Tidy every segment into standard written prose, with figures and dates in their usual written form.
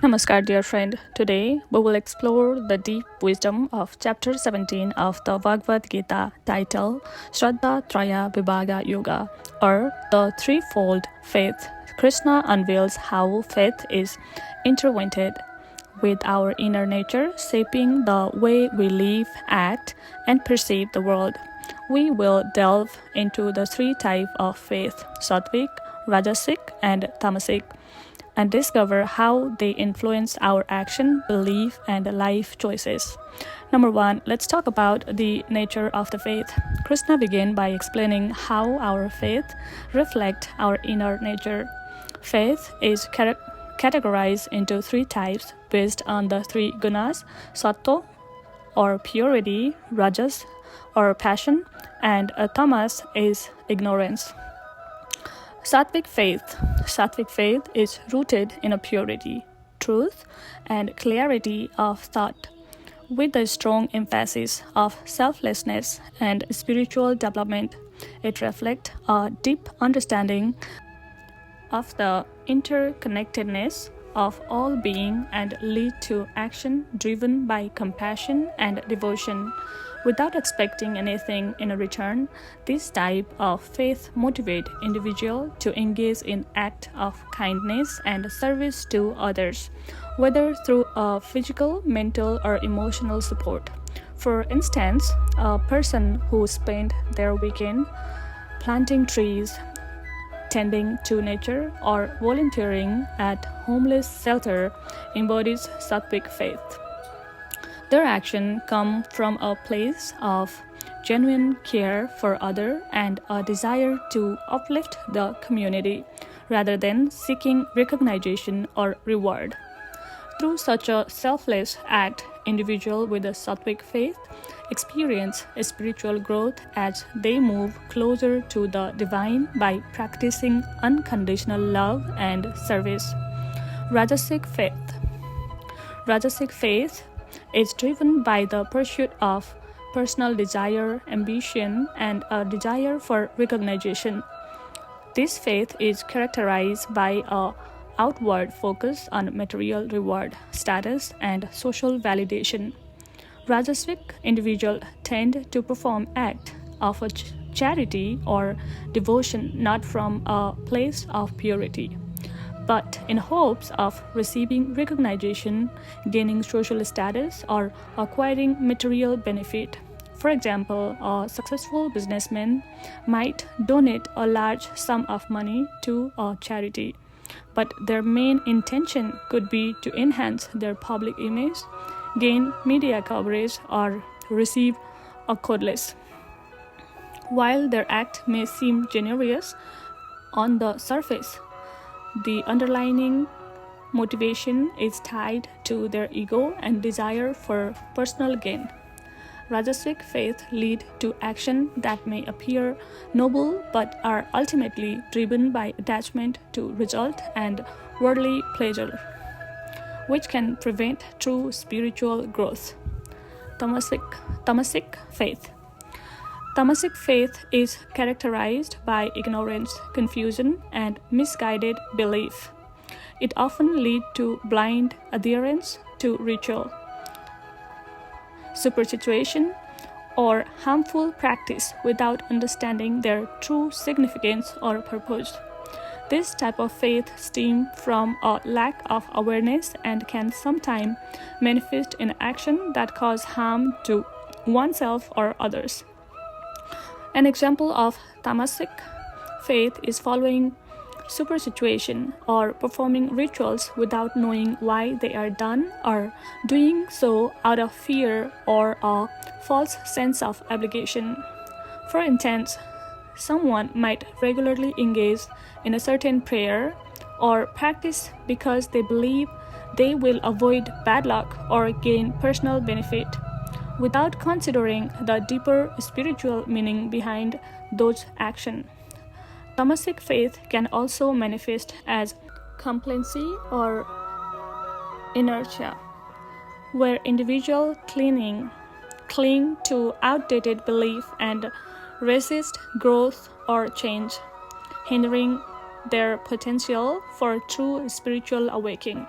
Namaskar, dear friend. Today, we will explore the deep wisdom of chapter 17 of the Bhagavad Gita titled Shraddha Traya Vibhaga Yoga, or the threefold faith. Krishna unveils how faith is intertwined with our inner nature, shaping the way we live, act, and perceive the world. We will delve into the three types of faith: sattvic, rajasic, and tamasic, and discover how they influence our action, belief, and life choices. Number one, let's talk about the nature of the faith. Krishna began by explaining how our faith reflects our inner nature. Faith is categorized into three types based on the three gunas: sattva, or purity; rajas, or passion; and tamas is ignorance. Sattvic faith is rooted in a purity, truth, and clarity of thought, with a strong emphasis of selflessness and spiritual development. It reflects a deep understanding of the interconnectedness of all being and lead to action driven by compassion and devotion. Without expecting anything in return, this type of faith motivates individuals to engage in acts of kindness and service to others, whether through a physical, mental, or emotional support. For instance, a person who spent their weekend planting trees, tending to nature, or volunteering at homeless shelter embodies sattvic faith. Their action comes from a place of genuine care for others and a desire to uplift the community, rather than seeking recognition or reward. Through such a selfless act, individuals with a sattvic faith experience spiritual growth as they move closer to the divine by practicing unconditional love and service. Rajasic faith is driven by the pursuit of personal desire, ambition, and a desire for recognition. This faith is characterized by an outward focus on material reward, status, and social validation. Rajasic individuals tend to perform acts of charity or devotion not from a place of purity, but in hopes of receiving recognition, gaining social status, or acquiring material benefit. For example, a successful businessman might donate a large sum of money to a charity, but their main intention could be to enhance their public image, gain media coverage, or receive accolades. While their act may seem generous on the surface, the underlying motivation is tied to their ego and desire for personal gain. Rajasic faith lead to action that may appear noble but are ultimately driven by attachment to result and worldly pleasure, which can prevent true spiritual growth. Tamasic faith. Tamasic faith is characterized by ignorance, confusion, and misguided belief. It often leads to blind adherence to ritual, superstition, or harmful practice without understanding their true significance or purpose. This type of faith stems from a lack of awareness and can sometimes manifest in action that cause harm to oneself or others. An example of tamasic faith is following superstition or performing rituals without knowing why they are done, or doing so out of fear or a false sense of obligation. For instance, someone might regularly engage in a certain prayer or practice because they believe they will avoid bad luck or gain personal benefit, without considering the deeper spiritual meaning behind those actions. Tamasic faith can also manifest as complacency or inertia, where individuals cling to outdated belief and resist growth or change, hindering their potential for true spiritual awakening.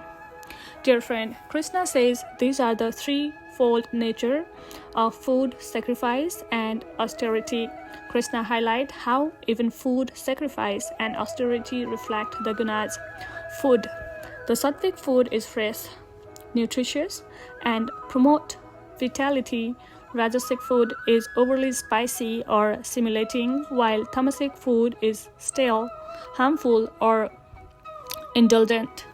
Dear friend, Krishna says these are the threefold nature of food, sacrifice, and austerity. Krishna highlights how even food, sacrifice, and austerity reflect the gunas. Food. The sattvic food is fresh, nutritious, and promote vitality. Rajasic food is overly spicy or stimulating, while tamasic food is stale, harmful, or indulgent.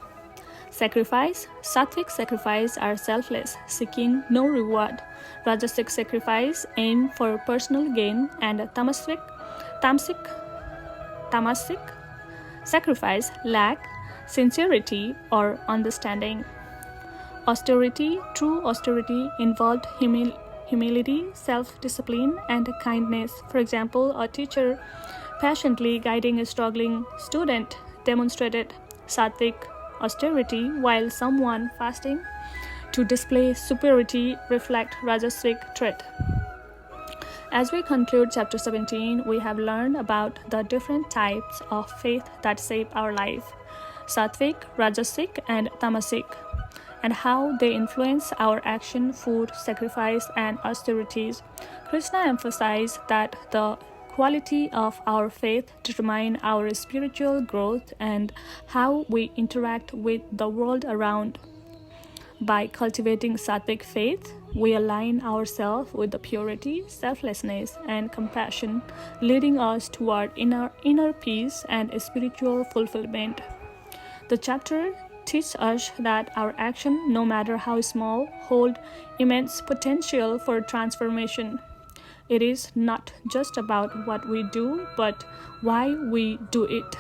Sacrifice. Sattvic sacrifice are selfless, seeking no reward. Rajasic sacrifice aim for personal gain, and tamasic sacrifice lack sincerity or understanding. Austerity. True austerity involved humility, self-discipline, and kindness. For example, a teacher patiently guiding a struggling student demonstrated sattvic austerity, while someone fasting to display superiority reflect rajasic trait. As we conclude chapter 17, we have learned about the different types of faith that shape our life, sattvic, rajasic, and tamasic, and how they influence our action, food, sacrifice, and austerities. Krishna emphasized that the quality of our faith determine our spiritual growth and how we interact with the world around. By cultivating sattvic faith, we align ourselves with the purity, selflessness, and compassion, leading us toward inner peace and spiritual fulfillment. The chapter teaches us that our action, no matter how small, hold immense potential for transformation. It is not just about what we do, but why we do it.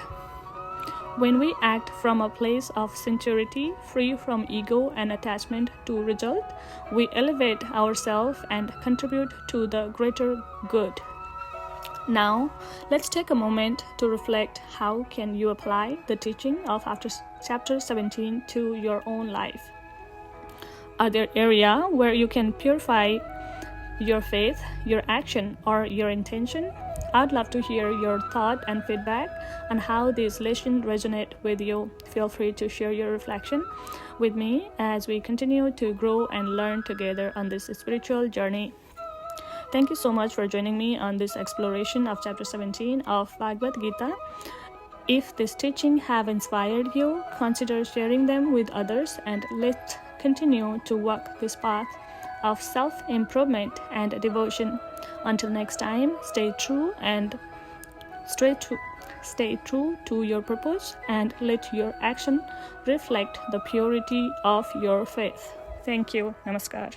When we act from a place of sincerity, free from ego and attachment to result, we elevate ourselves and contribute to the greater good. Now, let's take a moment to reflect how can you apply the teaching of after chapter 17 to your own life. Are there areas where you can purify your faith, your action, or your intention? I'd love to hear your thought and feedback on how this lesson resonate with you. Feel free to share your reflection with me as we continue to grow and learn together on this spiritual journey. Thank you so much for joining me on this exploration of chapter 17 of Bhagavad Gita. If this teaching have inspired you, consider sharing them with others, and let's continue to walk this path of self-improvement and devotion. Until next time, stay true to your purpose, and let your action reflect the purity of your faith. Thank you. Namaskar.